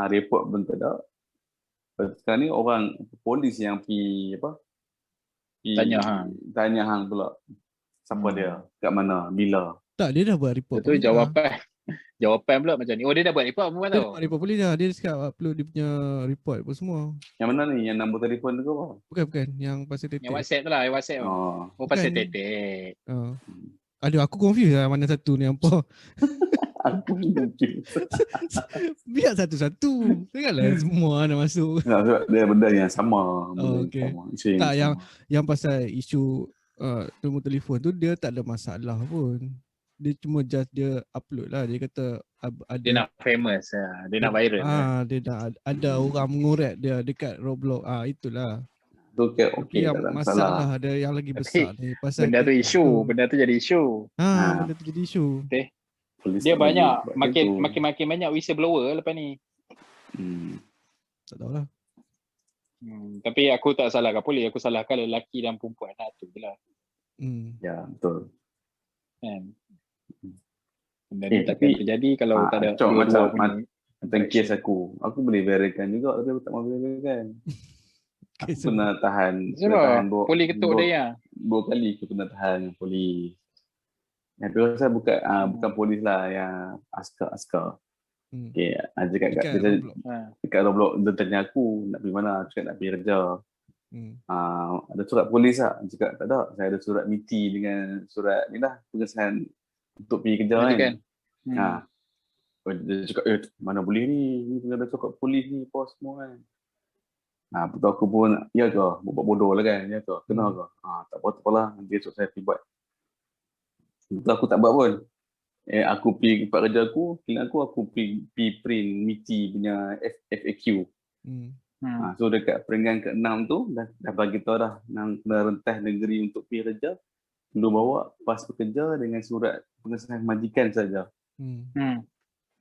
Speaker 2: hang report pun tak ada. Sekarang ni orang polis yang pergi tanya hang pula siapa dia, kat mana, bila.
Speaker 1: Tak, dia dah buat report.
Speaker 3: Itu jawapan pula macam ni. Oh, dia dah buat report apa
Speaker 1: dia
Speaker 3: tahu?
Speaker 1: Dia buat report polis dah. Dia sekarang upload dia punya report apa semua.
Speaker 2: Yang mana ni? Yang nombor telefon tu ke apa?
Speaker 1: Bukan. Yang pasal tetek.
Speaker 3: Yang WhatsApp tu lah. WhatsApp. Oh, pasal tetek.
Speaker 1: Aduh, aku confused lah mana satu ni apa.
Speaker 2: Aku confused.
Speaker 1: Biar satu-satu. Janganlah semua nak masuk.
Speaker 2: Dia benda yang sama.
Speaker 1: Okay. Tak, yang pasal isu nombor telefon tu, dia tak ada masalah pun. Dia cuma just dia upload lah. Dia kata ada,
Speaker 3: dia nak famous, dia nak viral.
Speaker 1: Dia nak ada orang mengoret dia dekat Roblox. Itulah.
Speaker 2: Okay,
Speaker 1: yang masalah ada yang lagi besar ni. Pasal
Speaker 3: benda tu jadi isu.
Speaker 1: Benda tu jadi isu.
Speaker 3: Okay. Dia banyak makin banyak whistleblower lepas ni.
Speaker 1: Tak tahulah.
Speaker 3: Tapi aku tak salahkan polis, aku salahkan lelaki dan perempuan lah tu je lah.
Speaker 2: Ya, betul.
Speaker 3: Benda ni takkan terjadi kalau tak ada
Speaker 2: macam kes aku boleh verikan juga, tapi aku tak mahu verikan. Aku pernah tahan
Speaker 3: polis ketuk dia.
Speaker 2: 2 kali aku pernah tahan polis. Yang tu saya bukan polis lah, yang askar. Okay, dekat Roblox dia tanya aku nak pergi mana, aku cakap nak pergi kerja. Ada surat polis tak? Aku cakap tak ada, saya ada surat MITI dengan surat ni lah, pengesahan untuk pergi kerja kan. Dia cakap, mana boleh ni kena ada surat polis ni, pos semua kan. Betul aku pun, ya ke, buat bodoh lah kan, ya ke, kena ke. Tak apa lah, nanti esok saya pergi buat. Betul aku tak buat pun. Aku pergi tempat kerja aku pergi print MITI punya FAQ. So dekat peringkat ke-6 tu dah bagi tahu dah kena rentas negeri untuk pergi kerja, perlu bawa pas bekerja dengan surat pengesahan majikan saja.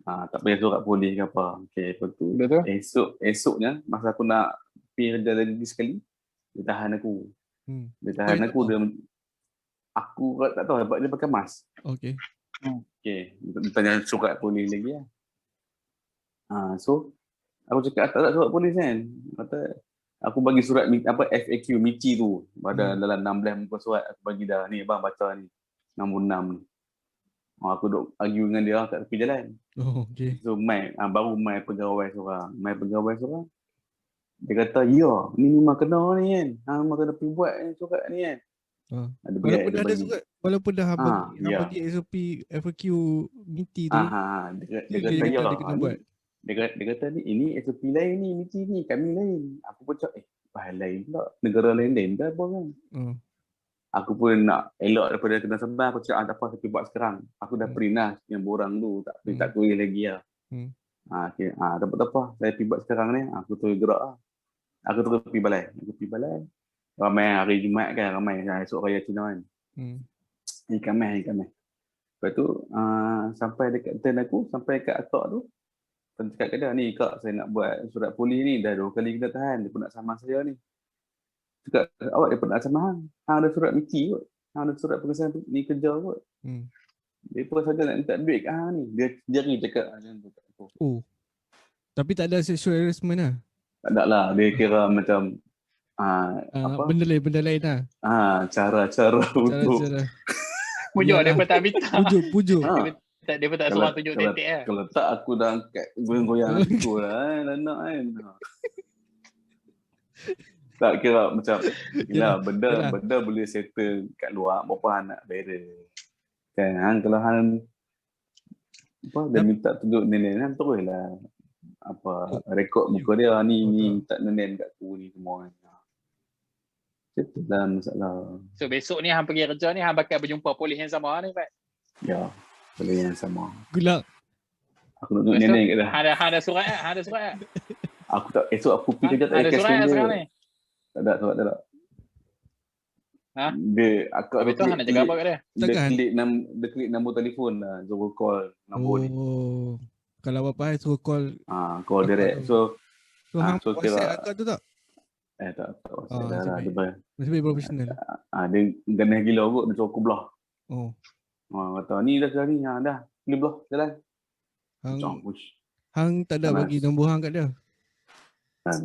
Speaker 2: Tak payah surat polis ke apa. Okey, lepas tu esoknya masa aku nak pergi kerja lagi sekali, dia tahan aku. Aku tak tahu sebab dia pakai mask.
Speaker 1: Okey.
Speaker 2: Dia tanya surat polis lagi lah. So aku cakap tak ada surat polis kan. Kata aku bagi surat FAQ MITI tu pada dalam 16 muka surat, aku bagi dah ni bang, baca ni nombor 6 ni. Aku duk argue dengan dia kat tepi jalan. So baru mai pegawai seorang. Dia kata, ya, ni memang kena ni kan. Memang kena pergi buat surat ni kan.
Speaker 1: Walaupun dah ada surat, walaupun dah bagi SOP FAQ MITI tu, dia kena buat.
Speaker 2: Dia kata ni, ini SOP lain ni, MITI ni, kami lain. Aku pun cakap, bahal lain pula, negara lain-lain ke apa kan. Aku pun nak elok daripada kena sembah, aku cakap, tak apa, saya pergi buat sekarang. Aku dah print lah yang borang tu, tak tulis lagi lah. Tak apa, saya pergi buat sekarang ni, aku terus gerak lah. Aku terus pergi balai. Ramai hari Jumaat kan, ramai esok raya Cina kan. Ikan meh. Lepas tu sampai dekat turn aku, sampai kat akak tu, saya cakap kat dia, ni kak saya nak buat surat polis ni, dah 2 kali kita tahan, dia pun nak sama saya ni. Cakap, awak dia pun nak sama hang ada surat MITI kot, hang ada surat pengesahan ni kerja kot. Dia pun saja nak minta duit kat hang ni, dia jari cakap macam tu.
Speaker 1: Tapi tak ada sexual harassment lah?
Speaker 2: Tak ada lah, dia kira macam
Speaker 1: benda lain lah.
Speaker 2: Cara untuk
Speaker 3: pujuk dia pun tak minta.
Speaker 1: Pujuk.
Speaker 3: Dia pun tak suruh tunjuk tetek lah.
Speaker 2: Kalau tak aku dah angkat goyang-goyang aku lah nak kan. Tak kira macam
Speaker 1: Yelah,
Speaker 2: yelah, benda boleh settle kat luar, berapa hang nak beres. Kan hang kalau hang dia minta tunjuk nenen hang teruslah rekod muka dia ni tak nenen kat aku ni semua. Itulah masalah.
Speaker 3: So besok ni hang pergi kerja ni hang bakal berjumpa polis yang sama ni, Pat.
Speaker 2: Ya, boleh yang sama.
Speaker 1: Good luck.
Speaker 2: Aku nak tunjuk nenen kat dia.
Speaker 3: Hang ada surat tak? Hang ada surat tak?
Speaker 2: Aku tak, esok aku pergi kerja tak
Speaker 3: Ada
Speaker 2: cash
Speaker 3: surat
Speaker 2: dia.
Speaker 3: sekarang ni?
Speaker 2: Tak ada.
Speaker 3: Ha?
Speaker 2: Dia akak
Speaker 3: Habis tu hang nak cakap apa kat dia?
Speaker 2: dia klik nombor telefon lah, suruh call nombor ni.
Speaker 1: Kalau apa-apa suruh call.
Speaker 2: Call direct. So
Speaker 1: hang
Speaker 2: so
Speaker 1: WhatsApp akak tu tak?
Speaker 2: Tak WhatsApp dah dia.
Speaker 1: Masih baik profesional.
Speaker 2: Dia ganas gila kot, dia suruh aku belah. Kata ni dah sekali, dah boleh belah, jalan.
Speaker 1: Hang tak ada bagi nombor hang kat dia?
Speaker 2: Tak.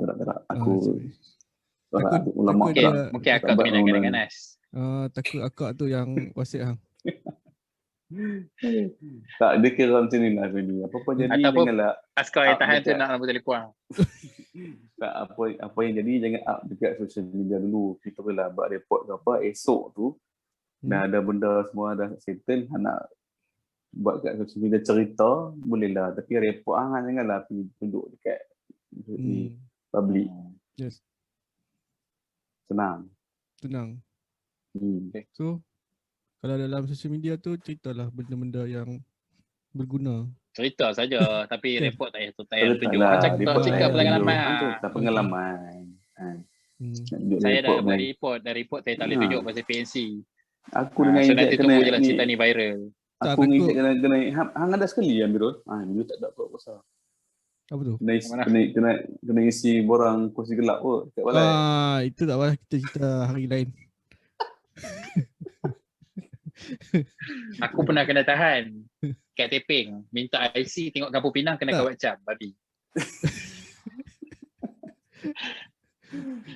Speaker 2: Aku
Speaker 1: ulama
Speaker 3: mungkin akak tu minat ganas.
Speaker 1: Takut akak tu yang WhatsApp hang.
Speaker 2: Tak, dia kira macam ni lah Fendi. Apa-apa jadi janganlah
Speaker 3: askar yang tahan tu nak nombor telefon.
Speaker 2: Tak, apa yang jadi jangan up dekat social media dulu. Kita boleh buat report ke apa, esok tu dah ada benda semua dah settle, nak buat kat social media cerita boleh lah, tapi report janganlah pergi duduk dekat public.
Speaker 1: Yes.
Speaker 2: Senang.
Speaker 1: So kalau dalam social media tu ceritalah benda-benda yang berguna.
Speaker 3: Cerita saja tapi report tak payah tunjuk. Macam cakap
Speaker 2: pengalaman.
Speaker 3: Saya dah buat report saya tak boleh tunjuk pasal PNC.
Speaker 2: Aku dengan
Speaker 3: so nanti tunggu je lah cerita ni viral.
Speaker 2: Aku ingat kena hang ada sekali Amirul. Dia tak ada apa pasal.
Speaker 1: Apa tu?
Speaker 2: Kena isi borang kursi gelap kot kat balai.
Speaker 1: Itu tak payah kita cerita hari lain.
Speaker 3: Aku pernah kena tahan kat Teping, minta IC tengok Kampung Pinang kena kawat cam babi.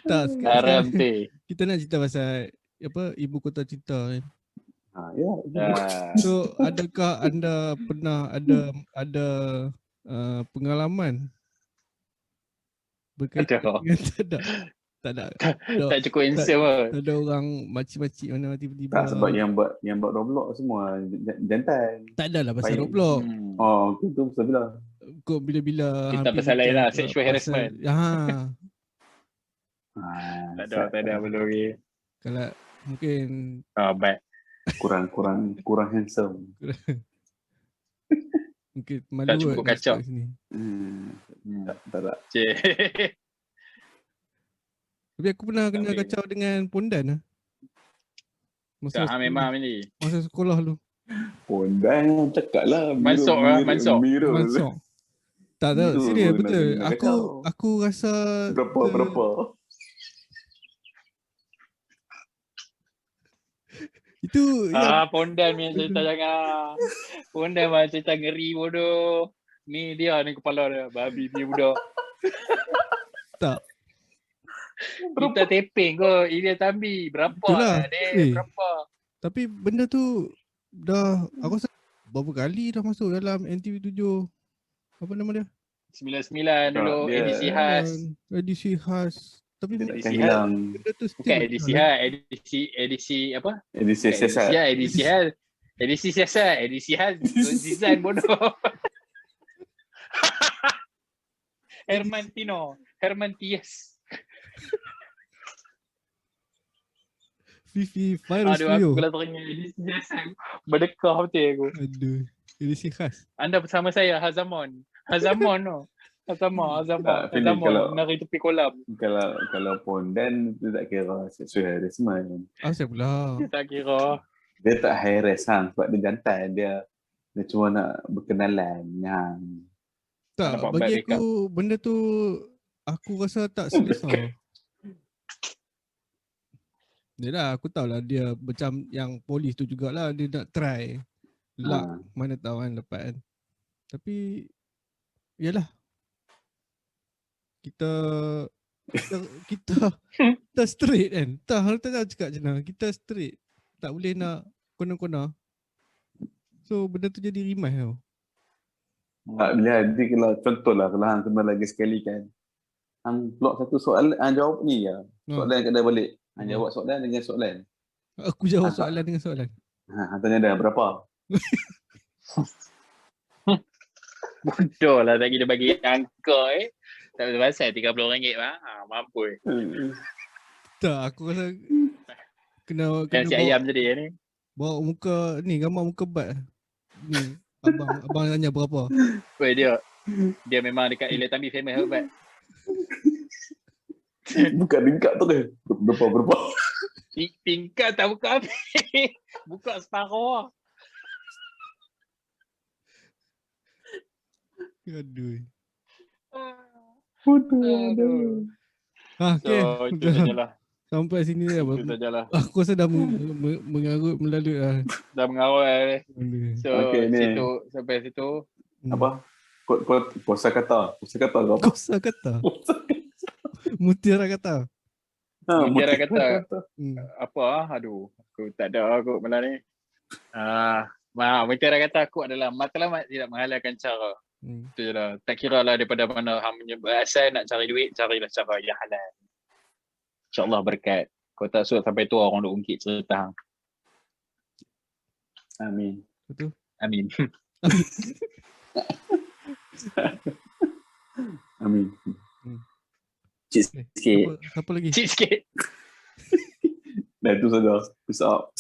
Speaker 1: Tak,
Speaker 3: sekarang
Speaker 1: kita nak cerita pasal ibu kota cinta kan. So adakah anda pernah ada pengalaman berkaitan dengan tak
Speaker 3: cukup handsome pun.
Speaker 1: Tak ada orang makcik-makcik mana tiba-tiba.
Speaker 2: Tak, sebab yang buat Roblox semua jantan.
Speaker 1: Tak adalah pasal Roblox.
Speaker 2: Itu pasal bila?
Speaker 1: Kok bila-bila
Speaker 3: kita pasal lain lah, sexual harassment. Tak ada belum lagi.
Speaker 1: Kalau mungkin
Speaker 3: bad.
Speaker 2: Kurang handsome.
Speaker 1: Mungkin malu
Speaker 3: tak cukup kacau.
Speaker 2: Tak.
Speaker 1: Tapi aku pernah kena kacau dengan pondan lah.
Speaker 3: Memang ni.
Speaker 1: Masa sekolah lu.
Speaker 2: Pondan cakap lah.
Speaker 3: Mansok.
Speaker 1: Tak tahu, serius betul. Aku rasa
Speaker 2: berapa.
Speaker 1: Itu
Speaker 3: pondan punya cerita jangan. Pondan mah cerita ngeri bodoh. Ni dia ni kepala dia, babi dia budak.
Speaker 1: Tak.
Speaker 3: Kita Teping kot, Ilya Tambi. Berapa lah dia? Berapa?
Speaker 1: Tapi benda tu dah, aku rasa berapa kali dah masuk dalam NTV 7. Apa nama dia?
Speaker 3: 99 dulu,
Speaker 1: edisi khas. Tapi
Speaker 3: edisi hilang. Bukan edisi khas, edisi apa?
Speaker 2: Edisi siasat.
Speaker 3: Edisi siasat, edisi khas. Design bodoh. Herman Tias.
Speaker 1: Fifi virus video.
Speaker 3: Aduh, aku lah teringat edisi siasat. Berdekah betul aku.
Speaker 1: Aduh, edisi khas.
Speaker 3: Anda bersama saya, Hazamon no. Hazamon nari tepi kolam.
Speaker 2: Kalau pondan tu tak kira sexual harassment.
Speaker 1: Asal pula?
Speaker 3: Tak kira.
Speaker 2: Dia tak harass sebab dia jantan, dia cuma nak berkenalan.
Speaker 1: Tak, bagi aku benda tu aku rasa tak selesa. Yalah, aku tahulah dia macam yang polis tu jugalah, dia nak try. Mana tahu kan lepas kan. Tapi yalah. Kita straight kan. Tak tahu cakap macam mana. Kita straight. Tak boleh nak kona-kona. So benda tu jadi rimas tau.
Speaker 2: Bila kalau contohlah kalau hang kena lagi sekali kan. Hang blok satu soalan, jawab ni je. Soalan kat dia balik. Hang jawab soalan dengan soalan.
Speaker 1: Aku jawab soalan dengan soalan.
Speaker 2: Hang tanya dia berapa?
Speaker 3: Bodoh lah tak kira bagi angka Tak pasal RM30 bang. Mampu.
Speaker 1: Tak, aku rasa kena
Speaker 3: Dan si ayam jadi ni.
Speaker 1: bawa muka ni, gambar muka bat. Ni, abang tanya berapa?
Speaker 3: Weh dia memang dekat Ilia Tambi famous hebat.
Speaker 2: Buka tingkat tu ke? Berapa?
Speaker 3: Tingkat tak buka habis. Buka separuh.
Speaker 1: Aduh.
Speaker 3: Aduh.
Speaker 1: Okay.
Speaker 3: So itu sajalah.
Speaker 1: Sampai sini dah.
Speaker 3: Itu sajalah.
Speaker 1: Aku rasa dah mengarut melalut lah.
Speaker 3: Dah mengarut lah. So
Speaker 2: Okay,
Speaker 3: situ sampai situ.
Speaker 2: Apa? Kosa kata ke apa?
Speaker 1: Kosa kata. Mutiara kata.
Speaker 3: Mutiara kata. Apa? Aduh, aku tak ada aku malam ni. Mutiara kata aku adalah matlamat tidak menghalalkan cara. Itu je lah. Tak kira lah daripada mana hang asal nak cari duit, carilah cara yang halal. InsyaAllah berkat. Kau tak suruh sampai tua orang duk ungkit cerita hang.
Speaker 2: Amin.
Speaker 1: Betul.
Speaker 3: Amin.
Speaker 2: Amin. Cik sikit.
Speaker 1: Siapa lagi?
Speaker 3: Cik sikit.
Speaker 2: Dah tu saja. Peace out.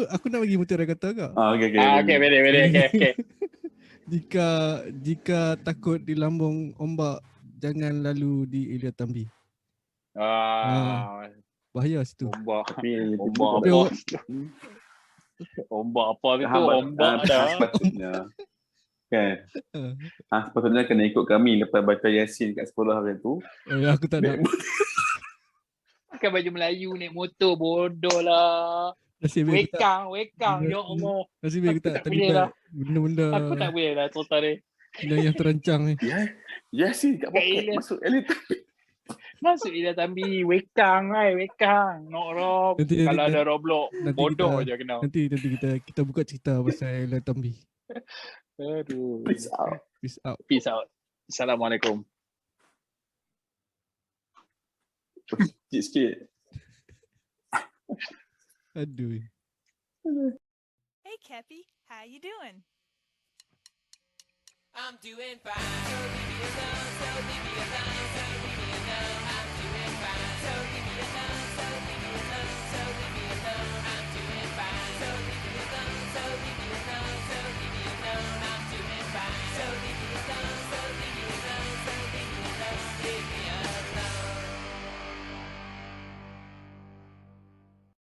Speaker 1: Aku nak bagi mutiara kata ke?
Speaker 3: Okay, boleh. Okay.
Speaker 1: Jika takut di lambung ombak, jangan lalu di Ilia Tambi. Bahaya situ.
Speaker 3: Ombak
Speaker 1: Tapi
Speaker 3: apa? Ombak apa tu? Ombak dah.
Speaker 2: Sepatutnya. Kan? Sepatutnya kena ikut kami lepas baca Yasin kat sekolah hari tu.
Speaker 1: Aku tak nak.
Speaker 3: Pakai baju Melayu naik motor bodoh lah. Wekang. Ya Allah.
Speaker 1: Nasib baik aku tak
Speaker 3: boleh lah.
Speaker 1: Benda-benda.
Speaker 3: Aku tak boleh lah cerita ni.
Speaker 1: Benda yang terancang ni.
Speaker 2: Yasin kat poket masuk elit.
Speaker 3: Masuk Ilia Tambi. Wekang. Nak rob. Kalau ada Roblox. Bodoh je kenal.
Speaker 1: Nanti kita buka cerita pasal Ilia Tambi.
Speaker 3: Aduh.
Speaker 2: Peace out.
Speaker 3: Assalamualaikum.
Speaker 2: Cik sikit.
Speaker 1: Aduh.
Speaker 4: Hey, Cappy, how you doing?
Speaker 5: I'm doing fine. So leave me alone, I'm doing fine. So